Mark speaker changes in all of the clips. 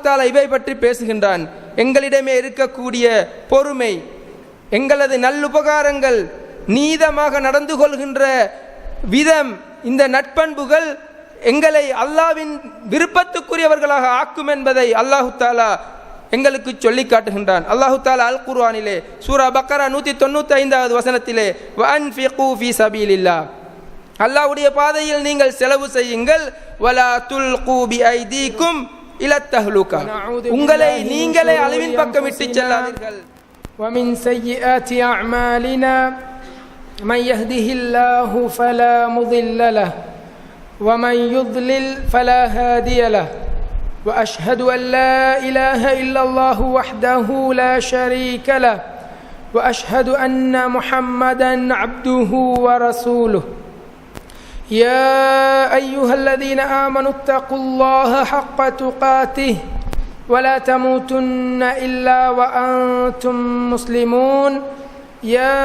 Speaker 1: தாலா இவை பற்றி பேசுகின்றான். எங்களிடமே இருக்கக்கூடிய பொறுமை, எங்களது நல்லுபகாரங்கள், நீதமாக நடந்து கொள்கின்ற விதம், இந்த நட்பண்புகள் எங்களை அல்லாஹ்வின் விருப்பத்துக்குரியவர்களாக ஆக்கும் என்பதை அல்லாஹு தாலா எங்களுக்கு சொல்லி காட்டுகின்றான். அல்லாஹு தாலா அல் குர்ஆனிலே சூரா பக்கரா 195வது வசனத்திலே வஅன்ஃபிகு ஃபீ சபீலில்லாஹ், அல்லாஹ்வுடைய பாதையில் நீங்கள் செலவு செய்யுங்கள், வலா துல்கு பிஐதீக்கும் இலத் தஹ்லுகா, உங்களை நீங்களே அழிவின் பக்கம் விட்டுச் செல்லாதீர்கள்.
Speaker 2: ومن سيئات أعمالنا من يهده الله فلا مضل له ومن يضلل فلا هادي له وأشهد أن لا إله إلا الله وحده لا شريك له وأشهد أن محمدا عبده ورسوله. يا أيها الذين آمنوا اتقوا الله حق تقاته ولا تموتن إلا وأنتم مسلمون. يا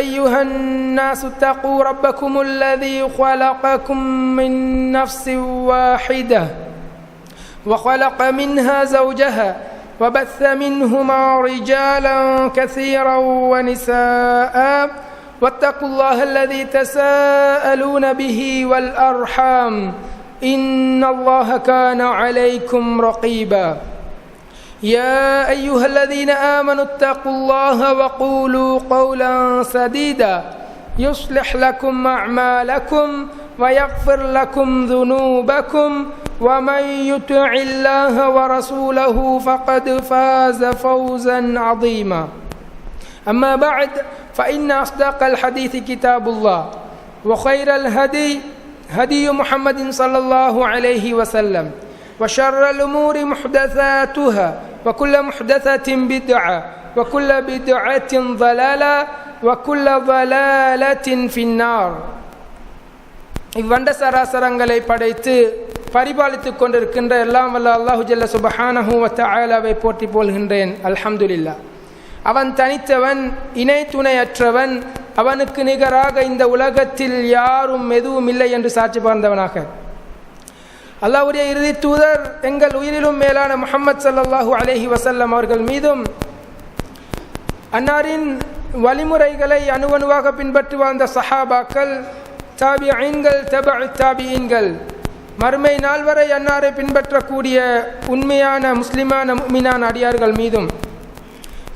Speaker 2: أيها الناس اتقوا ربكم الذي خلقكم من نفس واحدة وخلق منها زوجها وبث منهما رجالا كثيرا ونساء واتقوا الله الذي تساءلون به والأرحام إن الله كان عليكم رقيبا. يا أيها الذين آمنوا اتقوا الله وقولوا قولا سديدا يصلح لكم أعمالكم ويغفر لكم ذنوبكم ومن يطع الله ورسوله فقد فاز فوزا عظيما. أما بعد فإن أصدق الحديث كتاب الله وخير الهدي هدي محمد صلى الله عليه وسلم وشر الأمور محدثاتها وكل محدثة بدعة وكل بدعة ضلالة وكل ضلالة في النار. இவ்வண்ட சராசரங்களை படைத்து பரிபாலித்துக் கொண்டிருக்கின்ற எல்லாம் வல்ல அல்லாஹு ஜல்ல சுப்ஹானஹு வ தஆலாவை போற்றி போல்கின்றேன். அல்ஹம்துலில்லாஹ். அவன் தனித்தவன், இணை துணையற்றவன், அவனுக்கு நிகராக இந்த உலகத்தில் யாரும் எதுவும் இல்லை என்று சாட்சி பகர்ந்தவனாக அல்லாஹ்வுடைய இறுதி தூதர் எங்கள் உயிரிலும் மேலான முஹம்மது ஸல்லல்லாஹு அலைஹி வஸல்லம் அவர்கள் மீதும், அன்னாரின் வழிமுறைகளை அணுவணுவாக பின்பற்றி வாழ்ந்த சஹாபாக்கள், தாபிஈன்கள், தபஉ தாபிஈன்கள், மறுமை நாள் வரை அன்னாரை பின்பற்றக்கூடிய உண்மையான முஸ்லிமான முஃமினான அடியார்கள் மீதும்,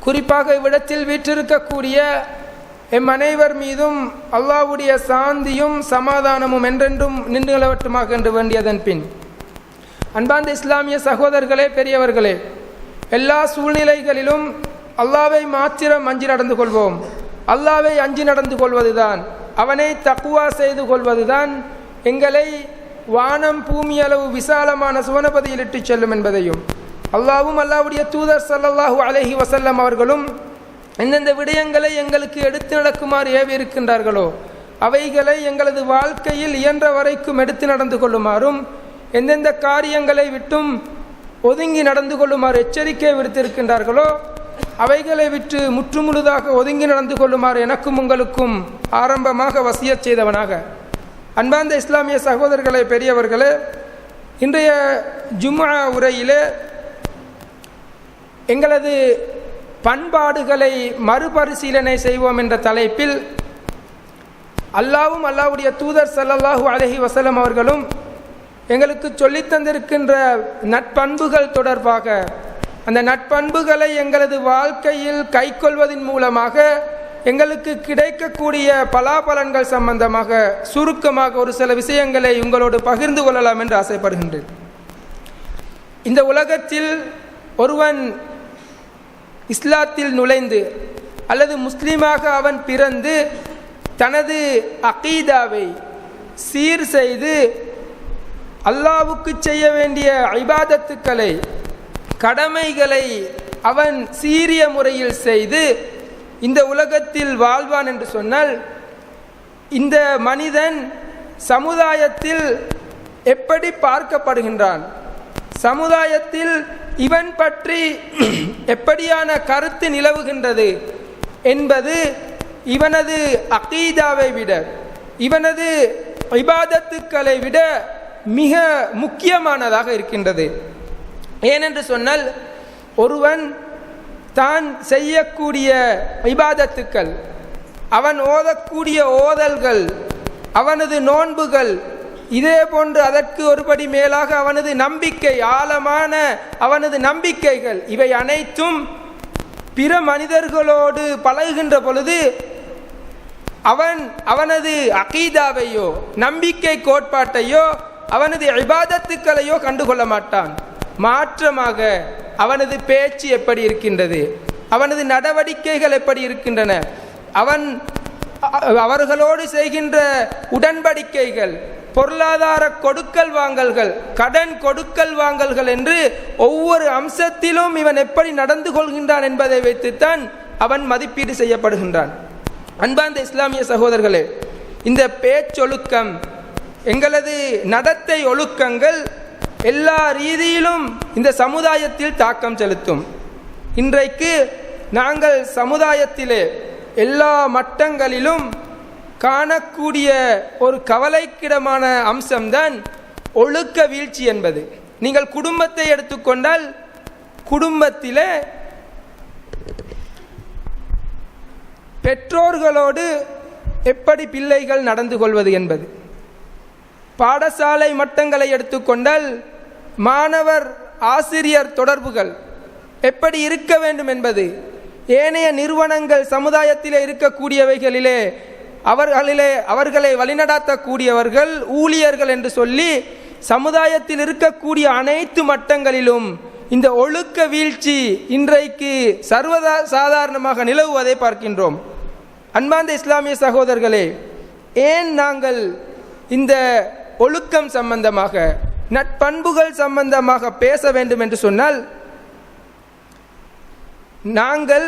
Speaker 2: குறிப்பாக இவ்விடத்தில் வீற்றிருக்கக்கூடிய எம் அனைவர் மீதும் அல்லாஹ்வுடைய சாந்தியும் சமாதானமும் என்றென்றும் நின்று நிலவட்டுமாக என்று வேண்டியதன் பின், அன்பார்ந்த இஸ்லாமிய சகோதரர்களே, பெரியவர்களே, எல்லா சூழ்நிலைகளிலும் அல்லாஹ்வை மாத்திரம் அஞ்சி நடந்து கொள்வோம். அல்லாஹ்வை அஞ்சி நடந்து கொள்வதுதான், அவனை தக்வா செய்து கொள்வதுதான் எங்களை வானம் பூமி அளவு விசாலமான சுவனபதியில் இட்டு செல்லும் என்பதையும், அல்லாஹ்வும் அல்லாஹ்வுடைய தூதர் ஸல்லல்லாஹு அலைஹி வஸல்லம் அவர்களும் எந்தெந்த விடயங்களை எங்களுக்கு எடுத்து நடக்குமாறு ஏவி இருக்கின்றார்களோ அவைகளை எங்களது வாழ்க்கையில் இயன்ற வரைக்கும் எடுத்து நடந்து கொள்ளுமாறும், எந்தெந்த காரியங்களை விட்டும் ஒதுங்கி நடந்து கொள்ளுமாறு எச்சரிக்கை விடுத்திருக்கின்றார்களோ அவைகளை விட்டு முற்றுமுழுதாக ஒதுங்கி நடந்து கொள்ளுமாறு எனக்கும் உங்களுக்கும் ஆரம்பமாக வசியத் செய்தவனாக, அன்பார்ந்த இஸ்லாமிய சகோதரர்களே, பெரியவர்களே, இன்றைய ஜும்ஆ உரையிலே எங்களது பண்பாடுகளை மறுபரிசீலனை செய்வோம் என்ற தலைப்பில் அல்லாஹ்வும் அல்லாஹ்வுடைய தூதர் ஸல்லல்லாஹு அலைஹி வஸல்லம் அவர்களும் எங்களுக்கு சொல்லித் தந்திருக்கின்ற நட்பண்புகள் தொடர்பாக, அந்த நட்பண்புகளை எங்களது வாழ்க்கையில் கைக்கொள்வதன் மூலமாக எங்களுக்கு கிடைக்கக்கூடிய பலாபலன்கள் சம்பந்தமாக சுருக்கமாக ஒரு சில விஷயங்களை உங்களோடு பகிர்ந்து கொள்ளலாம் என்று ஆசைப்படுகின்றேன். இந்த உலகத்தில் ஒருவன் இஸ்லாத்தில் நுழைந்து அல்லது முஸ்லீமாக அவன் பிறந்து தனது அகீதாவை சீர் செய்து அல்லாஹ்வுக்கு செய்ய வேண்டிய இபாதத்துக்களை, கடமைகளை அவன் சீரிய முறையில் செய்து இந்த உலகத்தில் வாழ்வான் என்று சொன்னால், இந்த மனிதன் சமுதாயத்தில் எப்படி பார்க்கப்படுகின்றான், சமுதாயத்தில் இவன் பற்றி எப்படியான கருத்து நிலவுகின்றது என்பது இவனது அகீதாவை விட, இவனது இபாதத்துக்களை விட மிக முக்கியமானதாக இருக்கின்றது. ஏனென்று சொன்னால் ஒருவன் தான் செய்யக்கூடிய இபாதத்துக்கள், அவன் ஓதக்கூடிய ஓதல்கள், அவனது நோன்புகள், இதே போன்று அதற்கு ஒருபடி மேலாக அவனது நம்பிக்கை, ஆழமான அவனது நம்பிக்கைகள், இவை அனைத்தும் பிற மனிதர்களோடு பழகுகின்ற பொழுது அவனது அகீதாவையோ நம்பிக்கை கோட்பாட்டையோ அவனது இபாதத்துக்களையோ கண்டுகொள்ள மாட்டான். மாற்றமாக அவனது பேச்சு எப்படி இருக்கின்றது, அவனது நடவடிக்கைகள் எப்படி இருக்கின்றன, அவர்களோடு செய்கின்ற உடன்படிக்கைகள், பொருளாதார கொடுக்கல் வாங்கல்கள், கடன் கொடுக்கல் வாங்கல்கள் என்று ஒவ்வொரு அம்சத்திலும் இவன் எப்படி நடந்து கொள்கின்றான் என்பதை வைத்துத்தான் அவன் மதிப்பீடு செய்யப்படுகின்றான். அன்பார்ந்த இஸ்லாமிய சகோதரர்களே, இந்த பேச்சொழுக்கம், எங்களது நடத்தை ஒழுக்கங்கள் எல்லா ரீதியிலும் இந்த சமுதாயத்தில் தாக்கம் செலுத்தும். இன்றைக்கு நாங்கள் சமுதாயத்திலே எல்லா மட்டங்களிலும் காணக்கூடிய ஒரு கவலைக்கிடமான அம்சம்தான் ஒழுக்க வீழ்ச்சி என்பது. நீங்கள் குடும்பத்தை எடுத்துக்கொண்டால், குடும்பத்திலே பெற்றோர்களோடு எப்படி பிள்ளைகள் நடந்து கொள்வது என்பது, பாடசாலை மட்டங்களை எடுத்துக்கொண்டால் மாணவர் ஆசிரியர் தொடர்புகள் எப்படி இருக்க வேண்டும் என்பது, ஏனைய நிறுவனங்கள் சமுதாயத்திலே இருக்கக்கூடியவைகளிலே அவர்களை வழிநடாத்தக்கூடியவர்கள் ஊழியர்கள் என்று சொல்லி சமுதாயத்தில் இருக்கக்கூடிய அனைத்து மட்டங்களிலும் இந்த ஒழுக்க வீழ்ச்சி இன்றைக்கு சாதாரணமாக நிலவுவதை பார்க்கின்றோம். அன்பார்ந்த இஸ்லாமிய சகோதரர்களே, ஏன் நாங்கள் இந்த ஒழுக்கம் சம்பந்தமாக, நட்பண்புகள் சம்பந்தமாக பேச வேண்டும் என்று சொன்னால், நாங்கள்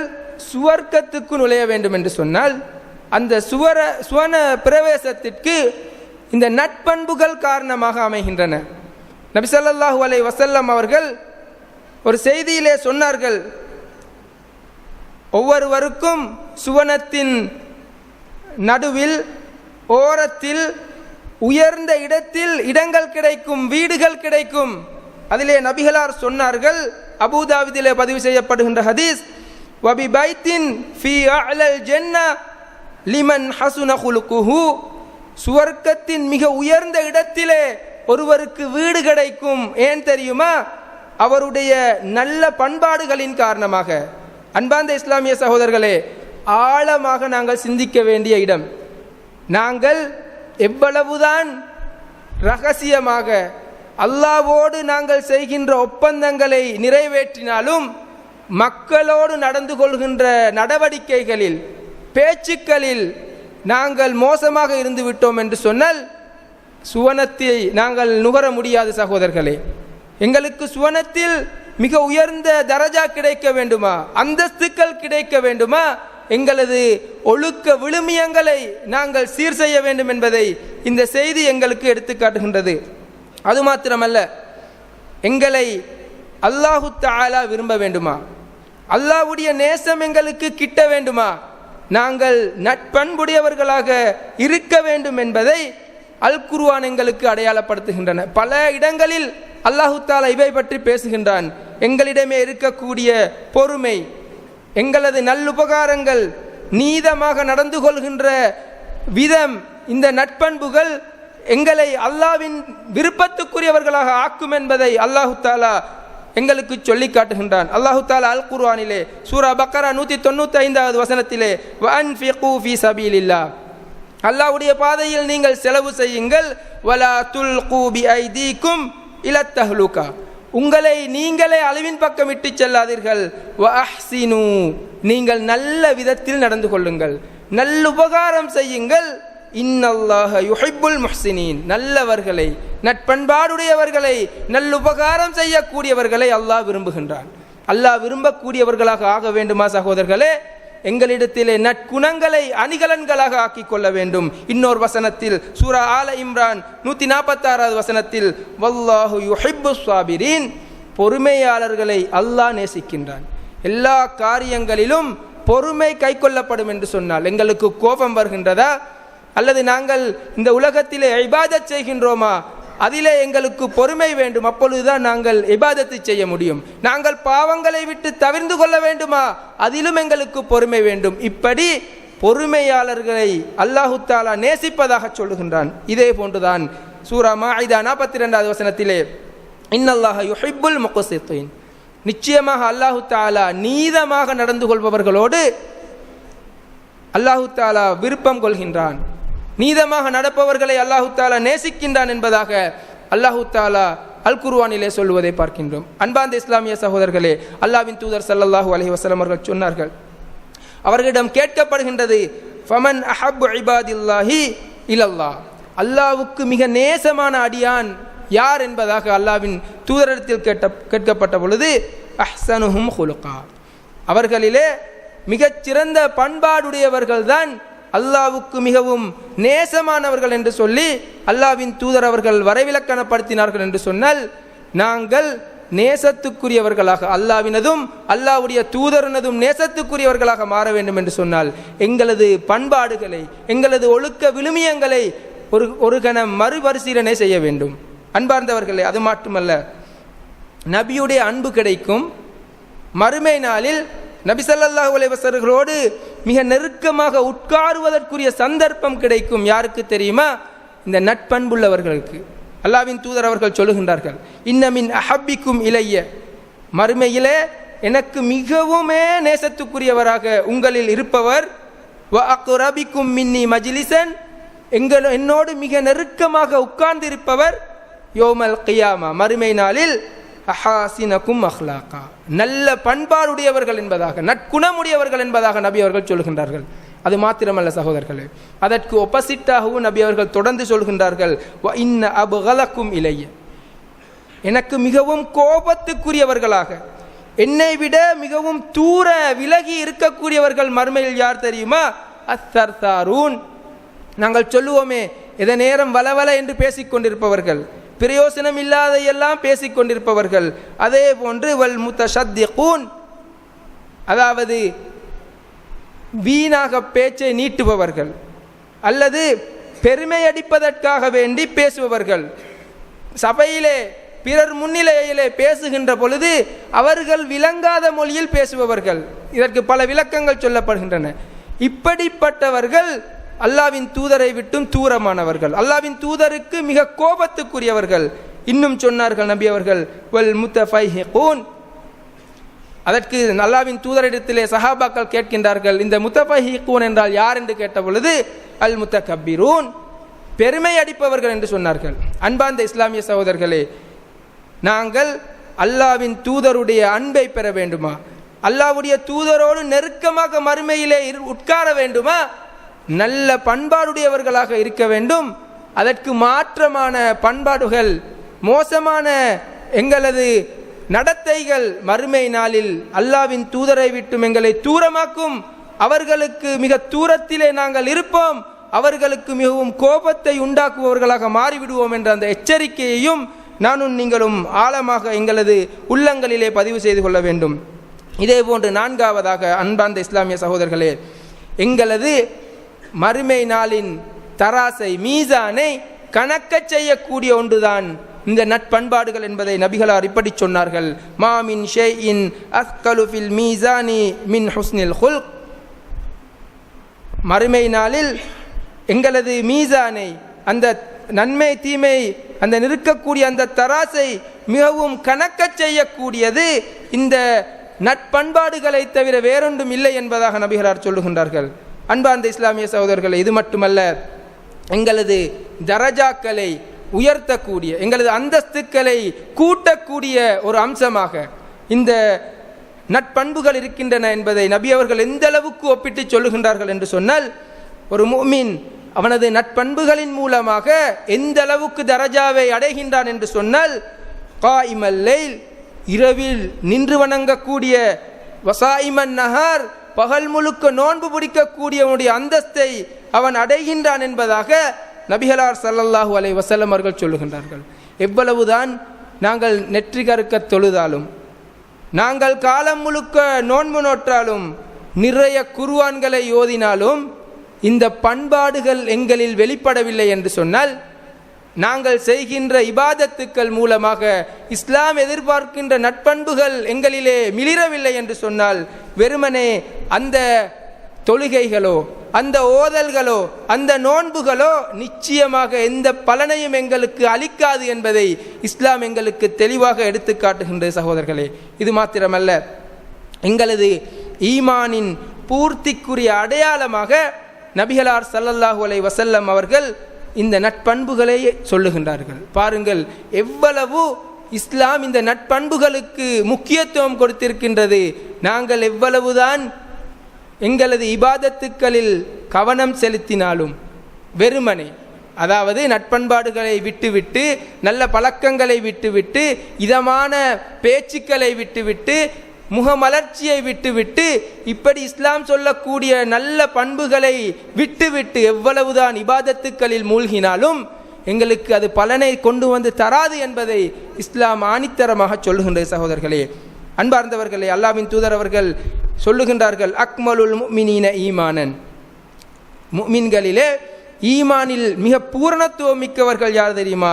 Speaker 2: சுவர்க்கத்துக்கு நுழைய வேண்டும் என்று சொன்னால் அந்த சுவன பிரவேசத்திற்கு இந்த நட்பண்புகள் காரணமாக அமைகின்றன. நபி ஸல்லல்லாஹு அலைஹி வஸல்லம் அவர்கள் ஒரு செய்தியிலே சொன்னார்கள், ஒவ்வொருவருக்கும் சுவனத்தின் நடுவில், ஓரத்தில், உயர்ந்த இடத்தில் இடங்கள் கிடைக்கும், வீடுகள் கிடைக்கும். அதிலே நபிகளார் சொன்னார்கள், அபூதாவுதிலே பதிவு செய்யப்படுகின்ற ஹதீஸ், வபி பைத்தின் ஃபீ அஅலல் ஜன்னah லிமன் ஹசுன குலுகுஹு, சுவர்க்கத்தின் மிக உயர்ந்த இடத்திலே ஒருவருக்கு வீடு கிடைக்கும். ஏன் தெரியுமா? அவருடைய நல்ல பண்பாடுகளின் காரணமாக. அன்பார்ந்த இஸ்லாமிய சகோதரர்களே, ஆழமாக நாங்கள் சிந்திக்க வேண்டிய இடம். நாங்கள் எவ்வளவுதான் இரகசியமாக அல்லாஹ்வோடு நாங்கள் செய்கின்ற ஒப்பந்தங்களை நிறைவேற்றினாலும், மக்களோடு நடந்து கொள்கின்ற நடவடிக்கைகளில், பேச்சுக்களில் நாங்கள் மோசமாக இருந்து விட்டோம் என்று சொன்னால் சுவனத்தை நாங்கள் நுகர முடியாது சகோதரர்களே. எங்களுக்கு சுவனத்தில் மிக உயர்ந்த தரஜா கிடைக்க வேண்டுமா, அந்தஸ்துக்கள் கிடைக்க வேண்டுமா, எங்களது ஒழுக்க விழுமியங்களை நாங்கள் சீர் செய்ய வேண்டும் என்பதை இந்த செய்தி எங்களுக்கு எடுத்துக்காட்டுகின்றது. அது மாத்திரமல்ல, எங்களை அல்லாஹு தஆலா விரும்ப வேண்டுமா, அல்லாஹ்வுடைய நேசம் எங்களுக்கு கிட்ட வேண்டுமா, நாங்கள் நட்பண்புடையவர்களாக இருக்க வேண்டும் என்பதை அல் குர்ஆன் எங்களுக்கு அடையாளப்படுத்துகின்றன. பல இடங்களில் அல்லாஹு தஆலா இவை பற்றி பேசுகின்றான். எங்களிடமே இருக்கக்கூடிய பொறுமை, எங்களது நல்லுபகாரங்கள், நீதமாக நடந்து கொள்கின்ற விதம், இந்த நட்பண்புகள் எங்களை அல்லாஹ்வின் விருப்பத்துக்குரியவர்களாக ஆக்கும் என்பதை அல்லாஹு தஆலா எங்களுக்கு சொல்லி காட்டுகின்றான். அல்லாஹு தஆலா அல் குர்ஆனிலே சூரா பக்கரா 195வது வசனத்திலே வஅன்ஃபிகு ஃபீ சபீலில்லாஹ், அல்லாஹ்வுடைய பாதையில் நீங்கள் செலவு செய்யுங்கள், வலா துல்கு பிஐதீக்கும் இலத் தஹ்லுகா, உங்களை நீங்களே அழிவின் பக்கம் இட்டு செல்லாதீர்கள், வஅஹ்சினு, நீங்கள் நல்ல விதத்தில் நடந்து கொள்ளுங்கள், நல்லுபகாரம் செய்யுங்கள், இன்னல்லாஹ யுஹிப்புல் முஹ்சினீன், நல்லவர்களை, நட்பண்பாடுடையவர்களை, நல்லுபகாரம் செய்யக்கூடியவர்களை அல்லாஹ் விரும்புகின்றான். அல்லாஹ் விரும்பக்கூடியவர்களாக ஆக வேண்டுமா சகோதரர்களே? எங்களிடத்திலே நற்குணங்களை அணிகலன்களாக ஆக்கிக் கொள்ள வேண்டும். இன்னொரு வசனத்தில் சூரா ஆல இம்ரான் 146வது வசனத்தில் வல்லாஹு யுஹிப்புஸ் ஸாபிரீன், பொறுமையாளர்களை அல்லாஹ் நேசிக்கின்றான். எல்லா காரியங்களிலும் பொறுமை கைக்கொள்ளப்படும் என்று சொன்னால் எங்களுக்கு கோபம் வருகின்றதா, அல்லது நாங்கள் இந்த உலகத்திலே இபாதத் செய்கின்றோமா,
Speaker 1: அதிலே எங்களுக்கு பொறுமை வேண்டும். அப்பொழுதுதான் நாங்கள் இபாதத்தை செய்ய முடியும். நாங்கள் பாவங்களை விட்டு தவிர்ந்து கொள்ள வேண்டுமா, அதிலும் எங்களுக்கு பொறுமை வேண்டும். இப்படி பொறுமையாளர்களை அல்லாஹு தஆலா நேசிப்பதாக சொல்லுகின்றான். இதே போன்றுதான் சூரா மாஇதா 42வது வசனத்திலே இன்னல்லாஹ யுஹிப்புல் முக்ஸித்தீன், நிச்சயமாக அல்லாஹு தஆலா நீதமாக நடந்து கொள்பவர்களோடு அல்லாஹு தஆலா விருப்பம் கொள்கின்றான். நீதமாக நடப்பவர்களை அல்லாஹு தஆலா நேசிக்கின்றான் என்பதாக அல்லாஹு தஆலா அல் குர்ஆனிலே சொல்வதை பார்க்கின்றோம். அன்பார்ந்த இஸ்லாமிய சகோதரர்களே, அல்லாஹ்வின் தூதர் ஸல்லல்லாஹு அலைஹி வஸல்லம் அவர்கள் சொன்னார்கள், அவர்களிடம் கேட்கப்படுகின்றது, ஃபமன் அஹப்பு இபாதில்லாஹி இலல்லாஹ், அல்லாஹ்வுக்கு மிக நேசமான அடியான் யார் என்பதாக அல்லாஹ்வின் தூதரிடத்தில் கேட்கப்பட்ட பொழுது அஹ்ஸனுஹும் குலுகா, அவர்களிலே மிகச் சிறந்த பண்பாடுடையவர்கள்தான் அல்லாஹ்வுக்கு மிகவும் நேசமானவர்கள் என்று சொல்லி அல்லாஹ்வின் தூதர் அவர்கள் வரைவிலக்கணப்படுத்தினார்கள். என்று சொன்னால் நாங்கள் நேசத்துக்குரியவர்களாக, அல்லாஹ்வினதும் அல்லாஹ்வுடைய தூதரினதும் நேசத்துக்குரியவர்களாக மாற வேண்டும் என்று சொன்னால் எங்களது பண்பாடுகளை, எங்களது ஒழுக்க விழுமியங்களை ஒரு கணம் மறுபரிசீலனை செய்ய வேண்டும். அன்பார்ந்தவர்களே, அது மட்டுமல்ல, நபியுடைய அன்பு கிடைக்கும். மறுமை நாளில் நபி ஸல்லல்லாஹு அலைஹி வஸல்லமோடு மிக நெருக்கமாக உட்காருவதற்குரிய சந்தர்ப்பம் கிடைக்கும். யாருக்கு தெரியுமா? இந்த நட்பண்புள்ளவர்களுக்கு. அல்லாஹ்வின் தூதர் அவர்கள் சொல்லுகின்றார்கள், இன்ன மின் அஹப்பிக்கும் இலைய, மறுமையிலே எனக்கு மிகவுமே நேசத்துக்குரியவராக உங்களில் இருப்பவர், வ அக்ரபிக்கும் மின்னி மஜ்லிஸன், என்னோடு மிக நெருக்கமாக உட்கார்ந்து இருப்பவர், யோமல் கியாமா, மறுமை நாளில் அஹாசினக்கும் அஹ்லாகா, நல்ல பண்பாடுடையவர்கள் என்பதாக, நற்குணமுடையவர்கள் என்பதாக நபி அவர்கள் சொல்கின்றார்கள். அது மாத்திரமல்ல சகோதரர்களே, அதற்கு ஒப்போசிட்டாகவும் நபி அவர்கள் தொடர்ந்து சொல்கின்றார்கள், வ இன்ன அப்கலக்கும் இலைய, எனக்கு மிகவும் கோபத்துக்குரியவர்களாக, என்னை விட மிகவும் தூர விலகி இருக்கக்கூடியவர்கள் மறுமையில் யார் தெரியுமா? அஸ்ஸர்சாரூன், நாங்கள் சொல்லுவோமே எத நேரம் வளவல என்று பேசிக்கொண்டிருப்பவர்கள், பிரயோசனம் இல்லாத எல்லாம் பேசிக்கொண்டிருப்பவர்கள். அதே போன்று வல் முத்தஷத்திகூன், அதாவது வீணாக பேச்சை நீட்டுபவர்கள் அல்லது பெருமை அடிப்பதற்காக வேண்டி பேசுபவர்கள், சபையிலே பிறர் முன்னிலையிலே பேசுகின்ற பொழுது அவர்கள் விளங்காத மொழியில் பேசுபவர்கள். இதற்கு பல விளக்கங்கள் சொல்லப்படுகின்றன. இப்படிப்பட்டவர்கள் அல்லாஹ்வின் தூதரை விட்டும் தூரமானவர்கள், அல்லாஹ்வின் தூதருக்கு மிக கோபத்துக்குரியவர்கள். இன்னும் சொன்னார்கள் நபி அவர்கள், வல் முத்தஃபைஹிகூன், அதற்கு அல்லாஹ்வின் தூதரிடத்திலே சஹாபாக்கள் கேட்கின்றார்கள், இந்த முத்தஃபைஹிகூன் என்றால் யார் என்று கேட்ட பொழுது அல் முத்தகப்பிரூன், பெருமை அடிப்பவர்கள் என்று சொன்னார்கள். அன்பார்ந்த இஸ்லாமிய சகோதரர்களே, நாங்கள் அல்லாஹ்வின் தூதருடைய அன்பை பெற வேண்டுமா, அல்லாஹ்வுடைய தூதரோடு நெருக்கமாக மறுமையிலே உட்கார வேண்டுமா, நல்ல பண்பாடுடையவர்களாக இருக்க வேண்டும். அதற்கு மாற்றமான பண்பாடுகள், மோசமான எங்களது நடத்தைகள் மறுமை நாளில் அல்லாஹ்வின் தூதரை விட்டும் எங்களை தூரமாக்கும். அவர்களுக்கு மிக தூரத்திலே நாங்கள் இருப்போம், அவர்களுக்கு மிகவும் கோபத்தை உண்டாக்குபவர்களாக மாறிவிடுவோம் என்ற அந்த எச்சரிக்கையையும் நானும் நீங்களும் ஆழமாக எங்களது உள்ளங்களிலே பதிவு செய்து கொள்ள வேண்டும். இதே போன்று நான்காவதாக அன்பார்ந்த இஸ்லாமிய சகோதரர்களே, எங்களது மறுமை நாளின் தராசை, மீசானை கணக்க செய்யக்கூடிய ஒன்றுதான் இந்த நட்பண்பாடுகள் என்பதை நபிகளார் இப்படி சொன்னார்கள், மாமின் ஷைஇன் அஸ்கலு ஃபில் மீசானி மின் ஹுஸ்னில் குல்க், மறுமை நாளில் எங்களது மீசானை, அந்த நன்மை தீமை அந்த நிற்கக்கூடிய அந்த தராசை மிகவும் கணக்க செய்யக்கூடியது இந்த நட்பண்பாடுகளை தவிர வேறொன்றும் இல்லை என்பதாக நபிகளார் சொல்லுகின்றார்கள். அன்பார்ந்த இஸ்லாமிய சகோதரர்களே, இது மட்டுமல்ல, எங்களது தரஜாக்களை உயர்த்தக்கூடிய, எங்களது அந்தஸ்துக்களை கூட்டக்கூடிய ஒரு அம்சமாக இந்த நட்பண்புகள் இருக்கின்றன என்பதை நபி அவர்கள் எந்த அளவுக்கு ஒப்பிட்டு சொல்லுகின்றார்கள் என்று சொன்னால், ஒரு முஃமின் அவனது நட்பண்புகளின் மூலமாக எந்த அளவுக்கு தரஜாவை அடைகின்றான் என்று சொன்னால், காயிமல் லைல், இரவில் நின்று வணங்கக்கூடிய, வசாயிமன் நஹார், பகல் முழுக்க நோன்பு பிடிக்கக்கூடியவனுடைய அந்தஸ்தை அவன் அடைகின்றான் என்பதாக நபிகளார் ஸல்லல்லாஹு அலைஹி வஸல்லம் அவர்கள் சொல்லுகின்றார்கள். எவ்வளவுதான் நாங்கள் நெற்றி கருக்க தொழுதாலும், நாங்கள் காலம் முழுக்க நோன்பு நோற்றாலும், நிறைய குர்ஆன்களை ஓதினாலும், இந்த பண்பாடுகள் எங்களில் வெளிப்படவில்லை என்று சொன்னால் நாங்கள் செய்கின்ற இபாதத்துக்கள் மூலமாக இஸ்லாம் எதிர்பார்க்கின்ற நட்பண்புகள் எங்களிலே மிளிரவில்லை என்று சொன்னால் வெறுமனே அந்த தொழுகைகளோ அந்த ஓதல்களோ அந்த நோன்புகளோ நிச்சயமாக எந்த பலனையும் எங்களுக்கு அளிக்காது என்பதை இஸ்லாம் எங்களுக்கு தெளிவாக எடுத்து காட்டுகின்றது சகோதரர்களே. இது மாத்திரமல்ல, எங்களது ஈமானின் பூர்த்திக்குரிய அடையாளமாக நபிகளார் ஸல்லல்லாஹு அலைஹி வஸல்லம் அவர்கள் இந்த நட்பண்புகளை சொல்லுகின்றார்கள். பாருங்கள் எவ்வளவு இஸ்லாம் இந்த நட்பண்புகளுக்கு முக்கியத்துவம் கொடுத்திருக்கின்றது. நாங்கள் எவ்வளவுதான் எங்களது இபாதத்துக்களில் கவனம் செலுத்தினாலும் வெறுமனே, அதாவது நட்பண்பாடுகளை விட்டுவிட்டு நல்ல பழக்கங்களை விட்டுவிட்டு இதமான பேச்சுக்களை விட்டுவிட்டு முகமலர்ச்சியை விட்டுவிட்டு இப்படி இஸ்லாம் சொல்லக்கூடிய நல்ல பண்புகளை விட்டுவிட்டு எவ்வளவுதான் இபாதத்துக்களில் மூழ்கினாலும் எங்களுக்கு அது பலனை கொண்டு வந்து தராது என்பதை இஸ்லாம் ஆணித்தரமாக சொல்லுகின்றது சகோதரர்களே. அன்பார்ந்தவர்களே, அல்லாஹ்வின் தூதர் அவர்கள் சொல்லுகின்றார்கள், அக்மலுல் முஃமினீன ஈமானன், முஃமின்களிலே ஈமானில் மிக பூரணத்துவம் மிக்கவர்கள் யார் தெரியுமா?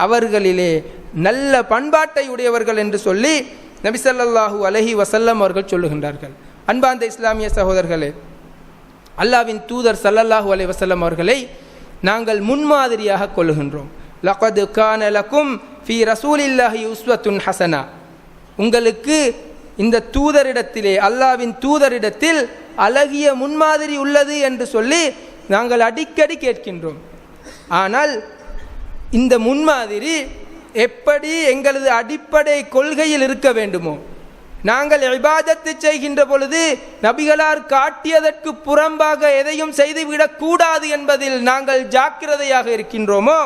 Speaker 1: அவர்களிலே நல்ல பண்பாட்டை உடையவர்கள் என்று சொல்லி நபி ஸல்லல்லாஹு அலைஹி வஸல்லம் அவர்கள் சொல்லுகின்றார்கள். அன்பார்ந்த இஸ்லாமிய சகோதரர்களே, அல்லாஹ்வின் தூதர் ஸல்லல்லாஹு அலைஹி வஸல்லம் அவர்களை நாங்கள் முன்மாதிரியாக கொள்ளுகின்றோம். லகத் கான லகும் ஃபீ ரசூலில்லாஹி உஸ்வத்துன் ஹஸனா, உங்களுக்கு இந்த தூதரிடத்திலே அல்லாஹ்வின் தூதரிடத்தில் அழகிய முன்மாதிரி உள்ளது என்று சொல்லி நாங்கள் அடிக்கடி கேட்கின்றோம். ஆனால் இந்த முன்மாதிரி எப்படி எங்களது அடிப்படை கொள்கையில் இருக்க வேண்டுமோ, நாங்கள் இபாதத்து செய்கின்ற பொழுது நபிகளார் காட்டியதற்கு புறம்பாக எதையும் செய்துவிடக்கூடாது என்பதில் நாங்கள் ஜாக்கிரதையாக இருக்கின்றோமோ,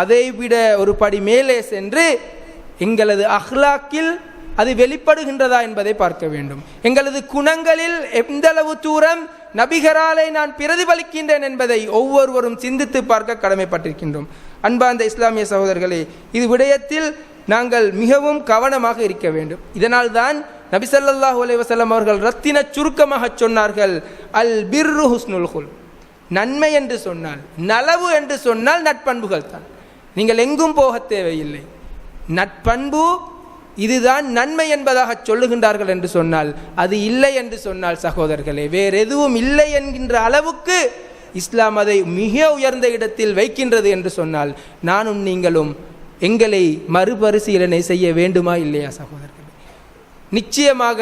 Speaker 1: அதைவிட ஒரு படி மேலே சென்று எங்களது அஹ்லாக்கில் அது வெளிப்படுகின்றதா என்பதை பார்க்க வேண்டும். எங்களது குணங்களில் எந்தளவு தூரம் நபிகராலை நான் பிரதிபலிக்கின்றேன் என்பதை ஒவ்வொருவரும் சிந்தித்து பார்க்க கடமைப்பட்டிருக்கின்றோம். அன்பார்ந்த இஸ்லாமிய சகோதரர்களே, இது விடயத்தில் நாங்கள் மிகவும் கவனமாக இருக்க வேண்டும். இதனால் தான் நபி ஸல்லல்லாஹு அலைஹி வஸல்லம் அவர்கள் ரத்தின சுருக்கமாக சொன்னார்கள், அல் பிர்ரு ஹுஸ்னுல் குல், நன்மை என்று சொன்னால், நலவு என்று சொன்னால் நட்பண்புகள் தான். நீங்கள் எங்கும் போக தேவையில்லை. நட்பண்பு இதுதான் நன்மை என்பதாக சொல்லுகின்றார்கள் என்று சொன்னால், அது இல்லை என்று சொன்னால் சகோதரர்களே, வேறு எதுவும் இல்லை என்கின்ற அளவுக்கு இஸ்லாம் அதை மிக உயர்ந்த இடத்தில் வைக்கின்றது என்று சொன்னால், நானும் நீங்களும் எங்களை மறுபரிசீலனை செய்ய வேண்டுமா இல்லையா சகோதரர்களே? நிச்சயமாக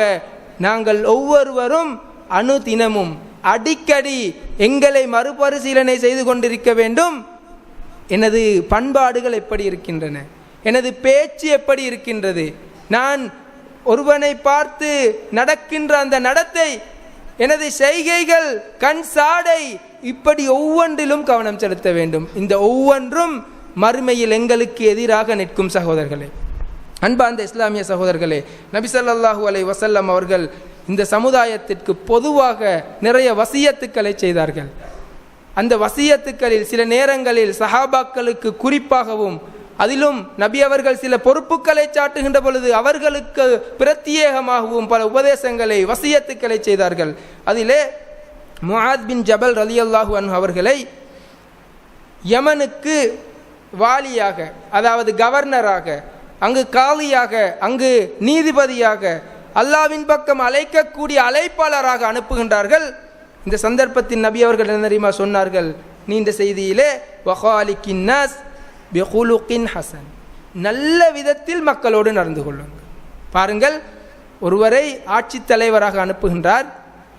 Speaker 1: நாங்கள் ஒவ்வொருவரும் அனுதினமும் அடிக்கடி எங்களை மறுபரிசீலனை செய்து கொண்டிருக்க வேண்டும். எனது பண்பாடுகள் எப்படி இருக்கின்றன, எனது பேச்சு எப்படி இருக்கின்றது, நான் ஒருவனை பார்த்து நடக்கின்ற அந்த நடத்தை, எனது செய்கைகள், கண் சாடை, இப்படி ஒவ்வொன்றிலும் கவனம் செலுத்த வேண்டும். இந்த ஒவ்வொன்றும் மறுமையில் எங்களுக்கு எதிராக நிற்கும் சகோதரர்களே. அன்பார்ந்த இஸ்லாமிய சகோதரர்களே, நபி ஸல்லல்லாஹு அலைஹி வஸல்லம் அவர்கள் இந்த சமுதாயத்திற்கு பொதுவாக நிறைய வசியத்துக்களை செய்தார்கள். அந்த வசியத்துக்களில் சில நேரங்களில் சஹாபாக்களுக்கு குறிப்பாகவும், அதிலும் நபி அவர்கள் சில பொறுப்புகளை சாட்டுகின்ற பொழுது அவர்களுக்கு பிரத்யேகமாகவும் பல உபதேசங்களை வசியத்துக்களை செய்தார்கள். அதிலே முஆத் பின் ஜபல் ரலியல்லாஹு அன்ஹு அவர்களை யமனுக்கு வாலியாக, அதாவது கவர்னராக, அங்கு காலியாக, அங்கு நீதிபதியாக, அல்லாஹ்வின் பக்கம் அழைக்கக்கூடிய அழைப்பாளராக அனுப்புகின்றார்கள். இந்த சந்தர்ப்பத்தில் நபி அவர்கள் என்ன தெரியுமா சொன்னார்கள்? நீண்ட செய்தியிலே, வகாலிக்கின் நாஸ் பிகுலுகின் ஹசன், நல்ல விதத்தில் மக்களோடு நடந்து கொள்ளுங்கள். பாருங்கள், ஒருவரை ஆட்சி தலைவராக அனுப்புகின்றார்,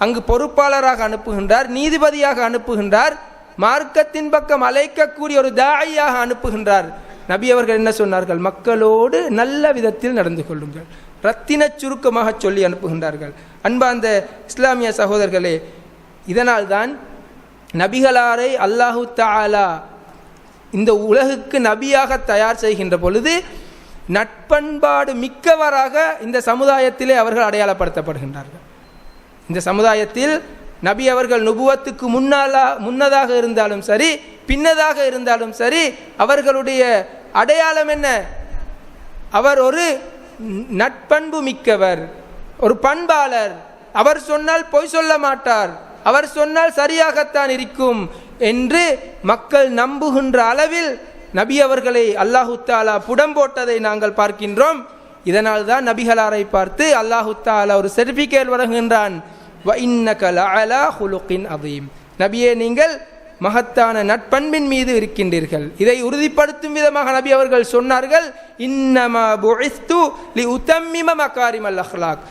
Speaker 1: அங்கு பொறுப்பாளராக அனுப்புகின்றார், நீதிபதியாக அனுப்புகின்றார், மார்க்கத்தின் பக்கம் அழைக்கக்கூடிய ஒரு தாயியாக அனுப்புகின்றார். நபி அவர்கள் என்ன சொன்னார்கள்? மக்களோடு நல்ல விதத்தில் நடந்து கொள்ளுங்கள். ரத்தின சுருக்கமாக சொல்லி அனுப்புகின்றார்கள். அன்பார்ந்த இஸ்லாமிய சகோதரர்களே, இதனால் தான் நபிகளாரை அல்லாஹு தஆலா இந்த உலகுக்கு நபியாக தயார் செய்கின்ற பொழுது நட்பண்பாடு மிக்கவராக இந்த சமுதாயத்திலே அவர்கள் அடையாளப்படுத்தப்படுகின்றார்கள். இந்த சமுதாயத்தில் நபி அவர்கள் நுபுவத்துக்கு முன்னதாக இருந்தாலும் சரி, பின்னதாக இருந்தாலும் சரி, அவர்களுடைய அடையாளம் என்ன? அவர் ஒரு நட்பண்பு மிக்கவர், ஒரு பண்பாளர். அவர் சொன்னால் பொய் சொல்ல மாட்டார், அவர் சொன்னால் சரியாகத்தான் இருக்கும் என்று மக்கள் நம்புகின்ற அளவில் நபி அவர்களை அல்லாஹு தாலா புடம் போட்டதை நாங்கள் பார்க்கின்றோம். இதனால் தான் நபிகளாரை பார்த்து அல்லாஹு தாலா ஒரு சர்டிஃபிகேட் வழங்குகின்றான், வ இன்னக லஅலா ஹுலுகின் அதீம், நபியே நீங்கள் மகத்தான நட்பண்பின் மீது இருக்கின்றீர்கள். இதை உறுதிப்படுத்தும் விதமாக நபி அவர்கள் சொன்னார்கள், இன்னமா புஇஸ்து லிஉதம்மிம மகாரிமல் அஹ்லாக்,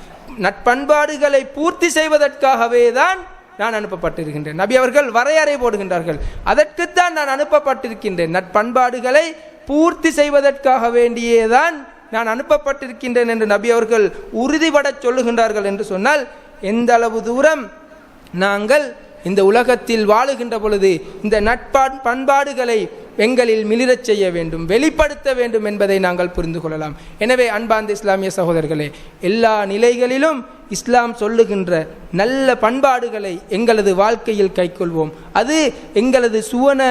Speaker 1: நட்பண்பாடுகளை பூர்த்தி செய்வதற்காகவே தான் நான் அனுப்பப்பட்டிருக்கின்றேன். நபி அவர்கள் வரையறை போடுகின்றார்கள், அதற்குத்தான் நான் அனுப்பப்பட்டிருக்கின்றேன், நட்பண்பாடுகளை பூர்த்தி செய்வதற்காக வேண்டியேதான் நான் அனுப்பப்பட்டிருக்கின்றேன் என்று நபி அவர்கள் உறுதிபட சொல்லுகின்றார்கள். என்று சொன்னால் எந்த அளவு தூரம் நாங்கள் இந்த உலகத்தில் வாழுகின்ற பொழுது இந்த பண்பாடுகளை எங்களில் மிளிரச் செய்ய வேண்டும், வெளிப்படுத்த வேண்டும் என்பதை நாங்கள் புரிந்து கொள்ளலாம். எனவே அன்பார்ந்த இஸ்லாமிய சகோதரர்களே, எல்லா நிலைகளிலும் இஸ்லாம் சொல்லுகின்ற நல்ல பண்பாடுகளை எங்களது வாழ்க்கையில் கைக்கொள்வோம். அது எங்களது சுவன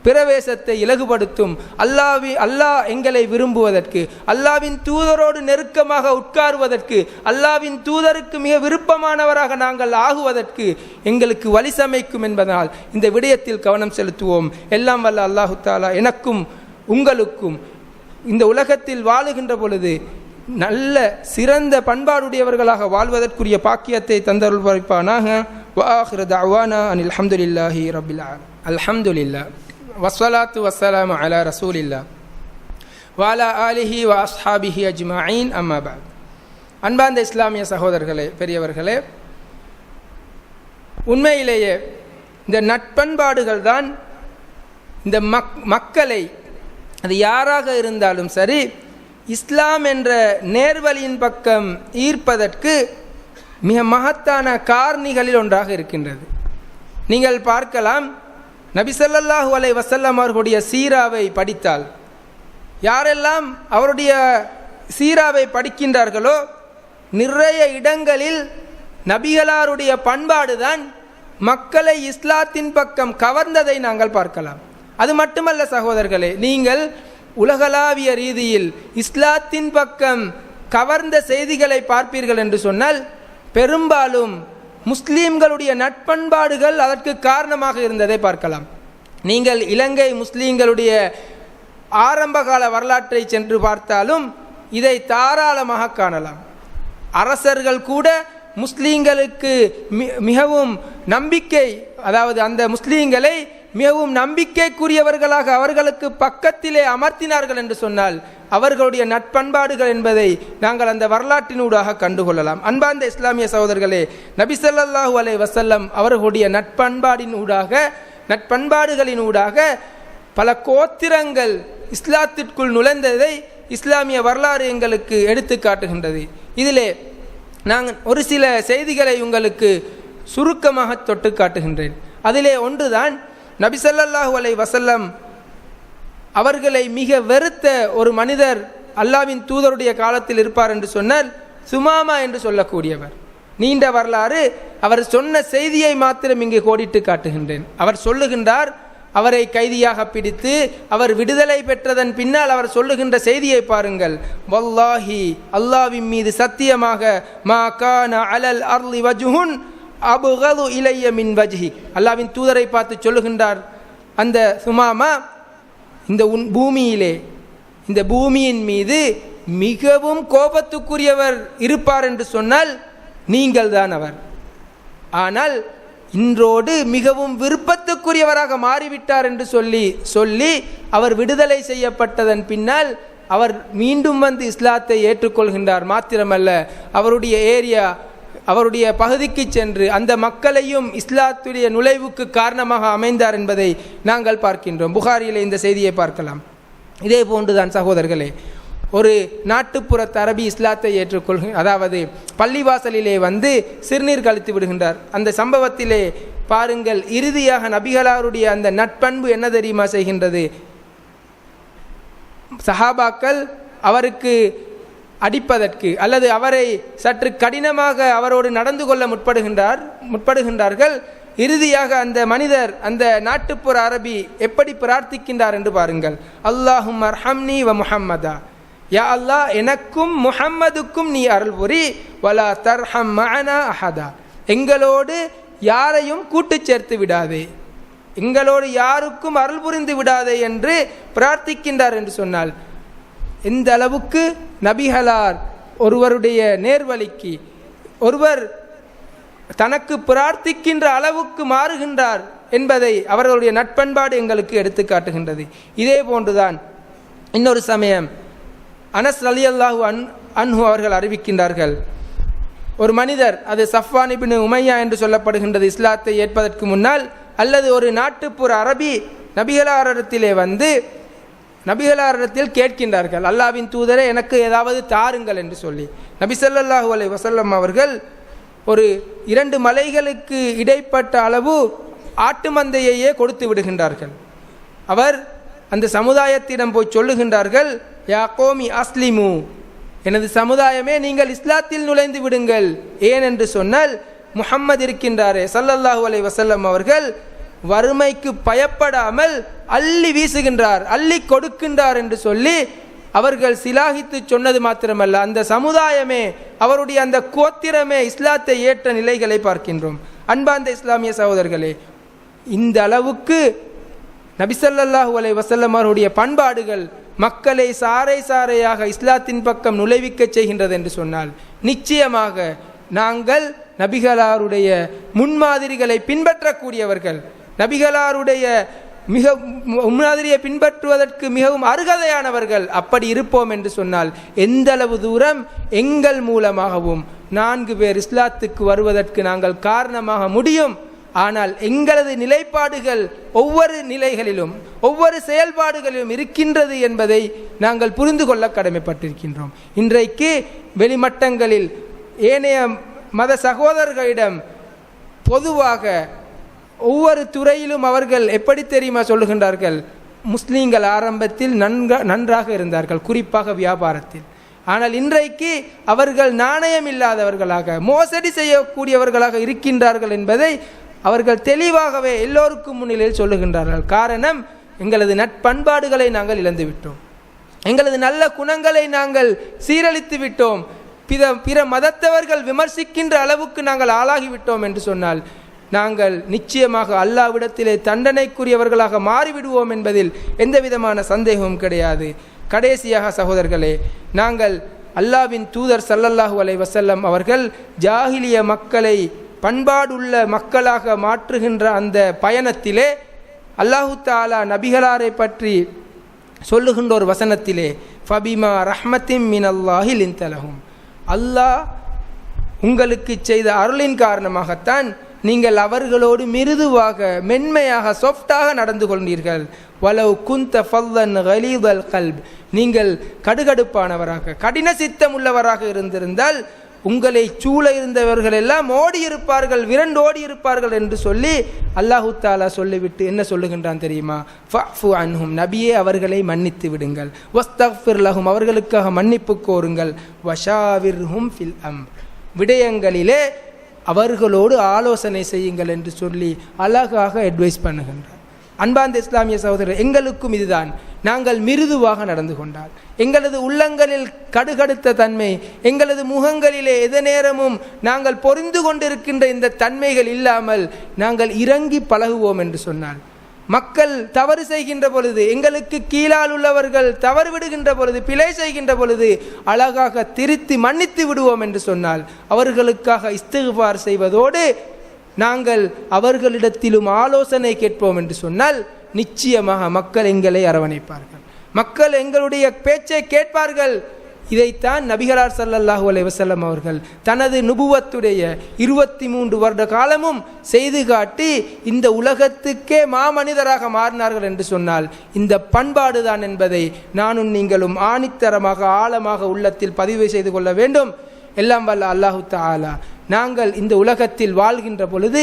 Speaker 1: பிரவேசத்தை இலகுபடுத்தும். அல்லாஹ் எங்களை விரும்புவதற்கு, அல்லாவின் தூதரோடு நெருக்கமாக உட்காருவதற்கு, அல்லாவின் தூதருக்கு மிக விருப்பமானவராக நாங்கள் ஆகுவதற்கு எங்களுக்கு வழி சமைக்கும் என்பதனால் இந்த விடயத்தில் கவனம் செலுத்துவோம். எல்லாம் வல்ல அல்லாஹு தாலா எனக்கும் உங்களுக்கும் இந்த உலகத்தில் வாழுகின்ற பொழுது நல்ல சிறந்த பண்பாடுடையவர்களாக வாழ்வதற்குரிய பாக்கியத்தை தந்தருள் வைப்பானாக. வஆகிரு தஅவானா அனில் ஹம்துலில்லாஹி ரப்பில் ஆலமீன். அல்ஹம்துலில்லாஹ் வஸ்ஸலாத்து வஸ்ஸலாமு அலா ரசூலில்லாஹ் வஅலா ஆலிஹி வ அஸ்ஹாபிஹி அஜ்மஈன். அம்மா பஅத். அன்பார்ந்த இஸ்லாமிய சகோதரர்களே, பெரியவர்களே, உண்மையிலேயே இந்த நட்பண்பாடுகள் தான் இந்த மக்களை, அது யாராக இருந்தாலும் சரி, இஸ்லாம் என்ற நேர்வழியின் பக்கம் ஈர்ப்பதற்கு மிக மகத்தான காரணிகளில் ஒன்றாக இருக்கின்றது. நீங்கள் பார்க்கலாம், நபி ஸல்லல்லாஹு அலைஹி வஸல்லம் அவர்களுடைய சீராவை படித்தால், யாரெல்லாம் அவருடைய சீராவை படிக்கின்றார்களோ நிறைய இடங்களில் நபிகளாருடைய பண்பாடு தான் மக்களை இஸ்லாத்தின் பக்கம் கவர்ந்ததை நாங்கள் பார்க்கலாம். அது மட்டுமல்ல சகோதரர்களே, நீங்கள் உலகளாவிய ரீதியில் இஸ்லாத்தின் பக்கம் கவர்ந்த செய்திகளை பார்ப்பீர்கள் என்று சொன்னால் பெரும்பாலும் முஸ்லீம்களுடைய நட்பண்பாடுகள் அதற்கு காரணமாக இருந்ததை பார்க்கலாம். நீங்கள் இலங்கை முஸ்லீம்களுடைய ஆரம்பகால வரலாற்றை சென்று பார்த்தாலும் இதை தாராளமாக காணலாம். அரசர்கள் கூட முஸ்லீம்களுக்கு மிகவும் நம்பிக்கை, அதாவது அந்த முஸ்லீம்களை மிகவும் நம்பிக்கைக்குரியவர்களாக அவர்களுக்கு பக்கத்திலே அமர்த்தினார்கள் என்று சொன்னால் அவர்களுடைய நட்பண்பாடுகள் என்பதை நாங்கள் அந்த வரலாற்றினூடாக கண்டுகொள்ளலாம். அன்பார்ந்த இஸ்லாமிய சகோதரர்களே, நபி ஸல்லல்லாஹு அலைஹி வஸல்லம் அவர்களுடைய நட்பண்பாடுகளினூடாக பல கோத்திரங்கள் இஸ்லாத்திற்குள் நுழைந்ததை இஸ்லாமிய வரலாறு எங்களுக்கு எடுத்து காட்டுகின்றது. இதிலே நாங்கள் ஒரு சில செய்திகளை உங்களுக்கு சுருக்கமாக தொட்டு காட்டுகின்றேன். அதிலே ஒன்றுதான், நபி ஸல்லல்லாஹு அலைஹி வஸல்லம் அவர்களை மிக வெறுத்த ஒரு மனிதர் அல்லாவின் தூதருடைய காலத்தில் இருப்பார் என்று சொன்னால் சுமாமா என்று சொல்லக்கூடியவர். நீண்ட வரலாறு. அவர் சொன்ன செய்தியை மாத்திரம் இங்கே கோடிட்டு காட்டுகின்றேன். அவர் சொல்லுகின்றார், அவரை கைதியாக பிடித்து அவர் விடுதலை பெற்றதன் பின்னால் அவர் சொல்லுகின்ற செய்தியை பாருங்கள். வல்லாஹி, அல்லாவின் மீது சத்தியமாக, மா கான அலல் அர்லி வஜ்ஹுன் அபுகது இலைய மின் வஜ்ஹி, அல்லாவின் தூதரை பார்த்து சொல்லுகின்றார் அந்த சுமாமா, இந்த பூமியிலே, இந்த பூமியின் மீது மிகவும் கோபத்துக்குரியவர் இருப்பார் என்று சொன்னால் நீங்கள் தான் அவர். ஆனால் இன்றோடு மிகவும் விருப்பத்துக்குரியவராக மாறிவிட்டார் என்று சொல்லி அவர் விடுதலை செய்யப்பட்டதன் பின்னால் அவர் மீண்டும் வந்து இஸ்லாத்தை ஏற்றுக்கொள்கின்றார். மாத்திரமல்ல, அவருடைய பகுதிக்கு சென்று அந்த மக்களையும் இஸ்லாத்துடைய நுழைவுக்கு காரணமாக அமைந்தார் என்பதை நாங்கள் பார்க்கின்றோம். புகாரியிலே இந்த செய்தியை பார்க்கலாம். இதே போன்றுதான் சகோதரர்களே, ஒரு நாட்டுப்புறத்து அரபி இஸ்லாத்தை அதாவது பள்ளிவாசலிலே வந்து சிறுநீர் கழித்து விடுகின்றார். அந்த சம்பவத்திலே பாருங்கள், இறுதியாக நபிகளாருடைய அந்த நட்பண்பு என்ன தெரியுமா செய்கின்றது? சஹாபாக்கள் அவருக்கு அடிப்பதற்கு அல்லது அவரை சற்று கடினமாக அவரோடு நடந்து கொள்ள முற்படுகின்றார்கள். இறுதியாக அந்த மனிதர், அந்த நாட்டுப்புற அரபி எப்படி பிரார்த்திக்கின்றார் என்று பாருங்கள். அல்லாஹும் அர்ஹம்னி வ முஹம்மதா, யா அல்லாஹ் எனக்கும் முஹம்மதுக்கும் நீ அருள் புரி, வலா தர்ஹம் மஅனா அஹதா, எங்களோடு யாரையும் கூட்டு சேர்த்து விடாதே. எங்களோடு யாருக்கும் அருள் புரிந்து விடாதே என்று பிரார்த்திக்கின்றார் என்று சொன்னால் எந்த அளவுக்கு நபிகளார் ஒருவருடைய நேர்வழிக்கு ஒருவர் தனக்கு பிரார்த்திக்கின்ற அளவுக்கு மாறுகின்றார் என்பதை அவர்களுடைய நட்பண்பாடு எங்களுக்கு எடுத்து காட்டுகின்றது. இதே போன்றுதான் இன்னொரு சமயம் அனஸ் ரலியல்லாஹு அன்ஹு அவர்கள் அறிவிக்கின்றார்கள், ஒரு மனிதர், அது சஃப்வான் இப்னு உமையா என்று சொல்லப்படுகின்றது, இஸ்லாத்தை ஏற்பதற்கு முன்னால் அல்லது ஒரு நாட்டுப்புற அரபி நபிகளாரிடத்திலே வந்து நபிகளாரிடத்தில் கேட்கின்றார்கள், அல்லாஹ்வின் தூதரே எனக்கு ஏதாவது தாருங்கள் என்று சொல்லி. நபி ஸல்லல்லாஹு அலைஹி வஸல்லம் அவர்கள் ஒரு 2 மலைகளுக்கு இடைப்பட்ட அளவு ஆட்டு மந்தையையே கொடுத்து விடுகின்றார்கள். அவர் அந்த சமுதாயத்திடம் போய் சொல்லுகின்றார்கள், யா கோமி அஸ்லிமு, எனது சமுதாயமே நீங்கள் இஸ்லாத்தில் நுழைந்து விடுங்கள். ஏன் என்று சொன்னால் முஹம்மது இருக்கின்றாரே ஸல்லல்லாஹு அலைஹி வஸல்லம் அவர்கள் வறுமைக்கு பயப்படாமல் அள்ளி வீசுகின்றார், அள்ளி கொடுக்கின்றார் என்று சொல்லி அவர்கள் சிலாகித்து சொன்னது மாத்திரமல்ல, அந்த சமுதாயமே அவருடைய அந்த கோத்திரமே இஸ்லாத்தை ஏற்ற நிலைகளை பார்க்கின்றோம். அன்பார்ந்த இஸ்லாமிய சகோதரர்களே, இந்த அளவுக்கு நபி ஸல்லல்லாஹு அலைஹி வஸல்லம் அவருடைய பண்பாடுகள் மக்களை சாறை சாறையாக இஸ்லாத்தின் பக்கம் நுழைவிக்க செய்கின்றது என்று சொன்னால் நிச்சயமாக நாங்கள் நபிகளாருடைய முன்மாதிரிகளை பின்பற்றக்கூடியவர்கள், நபிகளாருடைய மிக முன்மாதிரியை பின்பற்றுவதற்கு மிகவும் அருகதையானவர்கள். அப்படி இருப்போம் என்று சொன்னால் எந்த அளவு தூரம் எங்கள் மூலமாகவும் 4 பேர் இஸ்லாத்துக்கு வருவதற்கு நாங்கள் காரணமாக முடியும். ஆனால் எங்களது நிலைப்பாடுகள் ஒவ்வொரு நிலைகளிலும் ஒவ்வொரு செயல்பாடுகளிலும் இருக்கின்றது என்பதை நாங்கள் புரிந்து கொள்ள கடமைப்பட்டிருக்கின்றோம். இன்றைக்கு வெளிமட்டங்களில் ஏனைய மத சகோதரர்களிடம் பொதுவாக ஒவ்வொரு துறையிலும் அவர்கள் எப்படி தெரியுமா சொல்லுகின்றார்கள், முஸ்லீம்கள் ஆரம்பத்தில் நன்றாக இருந்தார்கள், குறிப்பாக வியாபாரத்தில். ஆனால் இன்றைக்கு அவர்கள் நாணயம் இல்லாதவர்களாக மோசடி செய்யக்கூடியவர்களாக இருக்கின்றார்கள் என்பதை அவர்கள் தெளிவாகவே எல்லோருக்கும் முன்னிலையில் சொல்லுகின்றார்கள். காரணம், எங்களது நட்பண்பாடுகளை நாங்கள் இழந்து விட்டோம், எங்களது நல்ல குணங்களை நாங்கள் சீரழித்து விட்டோம், பிற மதத்தவர்கள் விமர்சிக்கின்ற அளவுக்கு நாங்கள் ஆளாகிவிட்டோம் என்று சொன்னால் நாங்கள் நிச்சயமாக அல்லாஹ்விடத்திலே தண்டனைக்குரியவர்களாக மாறிவிடுவோம் என்பதில் எந்த விதமான சந்தேகமும் கிடையாது. கடைசியாக சகோதரர்களே, நாங்கள் அல்லாஹ்வின் தூதர் ஸல்லல்லாஹு அலைஹி வஸல்லம் அவர்கள் ஜாஹிலிய மக்களை பண்பாடுள்ள மக்களாக மாற்றுகின்ற அந்த பயணத்திலே அல்லாஹு தஆலா நபிகளாரை பற்றி சொல்லுகின்ற ஒரு வசனத்திலே ஃபபிமா ரஹ்மத்தின் மினல்லாஹி லின்தலஹும், அல்லாஹ் உங்களுக்கு செய்த அருளின் காரணமாகத்தான் நீங்கள் அவர்களோடு மிருதுவாக மென்மையாக சாஃப்டாக நடந்து கொண்டீர்கள். வலவ் குந்த ஃபல்லன் கலீதல் கல்ப், நீங்கள் கடுகடுப்பானவராக கடின சித்தம் உள்ளவராக இருந்திருந்தால் உங்களை சூழ இருந்தவர்கள் எல்லாம் ஓடியிருப்பார்கள், விரண்டு ஓடியிருப்பார்கள் என்று சொல்லி அல்லாஹு தஆலா சொல்லிவிட்டு என்ன சொல்லுகின்றான் தெரியுமா? ஃபஃபு அன்ஹும், நபியே அவர்களை மன்னித்து விடுங்கள். வஸ்தக்ஃபிர் லஹும், அவர்களுக்காக மன்னிப்பு கோருங்கள். வஷாவிர்ஹும் ஃபில் அம்ர், விடயங்களிலே அவர்களோடு ஆலோசனை செய்யுங்கள் என்று சொல்லி அழகாக அட்வைஸ் பண்ணுகின்றார். அன்பார்ந்த இஸ்லாமிய சகோதரர், எங்களுக்கும் இதுதான். நாங்கள் மிருதுவாக நடந்து கொண்டால் எங்களது உள்ளங்களில் கடுகடுத்த தன்மை, எங்களது முகங்களிலே எத நேரமும் நாங்கள் பொறிந்து கொண்டிருக்கின்ற இந்த தன்மைகள் இல்லாமல் நாங்கள் இறங்கி பழகுவோம் என்று சொன்னால், மக்கள் தவறு செய்கின்ற பொழுது, எங்களுக்கு கீழால் உள்ளவர்கள் தவறு விடுகின்ற பொழுது, பிழை செய்கின்ற பொழுது அழகாக திருத்தி மன்னித்து விடுவோம் என்று சொன்னால், அவர்களுக்காக இஸ்திக்ஃபார் செய்வதோடு நாங்கள் அவர்களிடத்திலும் ஆலோசனை கேட்போம் என்று சொன்னால் நிச்சயமாக மக்கள் எங்களை அரவணைப்பார்கள், மக்கள் எங்களுடைய பேச்சை கேட்பார்கள். இதைத்தான் நபிகளார் ஸல்லல்லாஹு அலைஹி வஸல்லம் அவர்கள் தனது நுபுவத்துடைய 23 வருட காலமும் செய்து காட்டி இந்த உலகத்துக்கே மாமனிதராக மாறினார்கள் என்று சொன்னால் இந்த பண்பாடுதான் என்பதை நானும் நீங்களும் ஆணித்தரமாக ஆழமாக உள்ளத்தில் பதிவு செய்து கொள்ள வேண்டும். எல்லாம் வல்ல அல்லாஹு தஆலா நாங்கள் இந்த உலகத்தில் வாழ்கின்ற பொழுது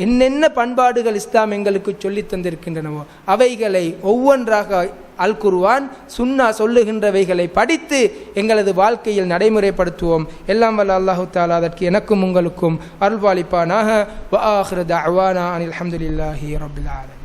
Speaker 1: என்னென்ன பண்பாடுகள் இஸ்லாம் எங்களுக்கு சொல்லி தந்திருக்கின்றனவோ அவைகளை ஒவ்வொன்றாக அல் குர்ஆன் சுன்னா சொல்லுகின்றவைகளை படித்து எங்களது வாழ்க்கையில் நடைமுறைப்படுத்துவோம். எல்லாம் வல்ல அல்லாஹு தஆலா அதற்கு எனக்கும் உங்களுக்கும் அருள்பாலிப்பானாக. வ ஆகிரு தஅவானா அனில் ஹம்துலில்லாஹி ரப்பில் ஆலமீன்.